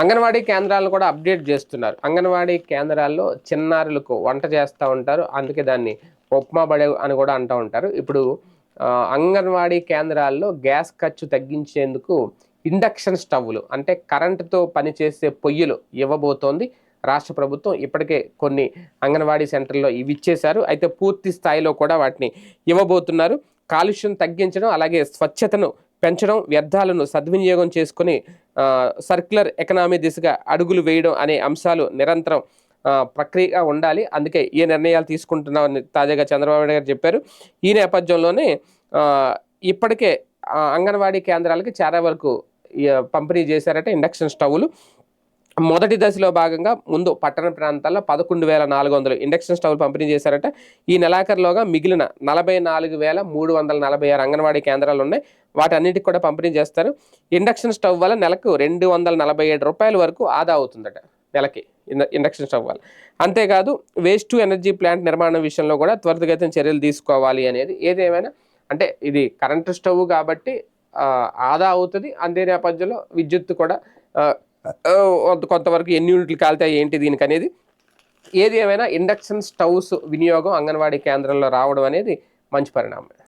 అంగన్వాడీ కేంద్రాలను కూడా అప్డేట్ చేస్తున్నారు. అంగన్వాడీ కేంద్రాల్లో చిన్నారులకు వంట చేస్తూ ఉంటారు. అందుకే దాన్ని ఉప్మా బడే అని కూడా అంటూ ఉంటారు. ఇప్పుడు అంగన్వాడీ కేంద్రాల్లో గ్యాస్ ఖర్చు తగ్గించేందుకు ఇండక్షన్ స్టవ్లు అంటే కరెంటుతో పనిచేసే పొయ్యిలు ఇవ్వబోతోంది రాష్ట్ర ప్రభుత్వం. ఇప్పటికే కొన్ని అంగన్వాడీ సెంటర్లో ఇవి ఇచ్చేశారు. అయితే పూర్తి స్థాయిలో కూడా వాటిని ఇవ్వబోతున్నారు. కాలుష్యం తగ్గించడం, అలాగే స్వచ్ఛతను పెంచడం, వ్యర్థాలను సద్వినియోగం చేసుకుని సర్క్యులర్ ఎకనామీ దిశగా అడుగులు వేయడం అనే అంశాలు నిరంతరం ప్రక్రియగా ఉండాలి. అందుకే ఈ నిర్ణయాలు తీసుకుంటున్నామని తాజాగా చంద్రబాబు నాయుడు గారు చెప్పారు. ఈ నేపథ్యంలోనే ఇప్పటికే అంగన్వాడీ కేంద్రాలకి చాలా వరకు పంపిణీ చేశారట ఇండక్షన్ స్టవ్లు. మొదటి దశలో భాగంగా ముందు పట్టణ ప్రాంతాల్లో 11,400 ఇండక్షన్ స్టవ్లు పంపిణీ చేశారట. ఈ నెలాఖరులోగా మిగిలిన 44,346 అంగన్వాడీ కేంద్రాలు ఉన్నాయి. వాటన్నిటికి కూడా పంపిణీ చేస్తారు. ఇండక్షన్ స్టవ్ వల్ల నెలకు ₹247 వరకు ఆదా అవుతుందట నెలకి ఇండక్షన్ స్టవ్ వల్ల. అంతేకాదు వేస్ట్ టు ఎనర్జీ ప్లాంట్ నిర్మాణం విషయంలో కూడా త్వరితగతిన చర్యలు తీసుకోవాలి అనేది. ఏదేమైనా అంటే ఇది కరెంటు స్టవ్ కాబట్టి ఆదా అవుతుంది. అంతే నేపథ్యంలో విద్యుత్ కూడా కొంతవరకు ఎన్ని యూనిట్లు కాలుతాయి ఏంటి దీనికి అనేది. ఏది ఏమైనా ఇండక్షన్ స్టవ్స్ వినియోగం అంగన్వాడీ కేంద్రంలో రావడం అనేది మంచి పరిణామం.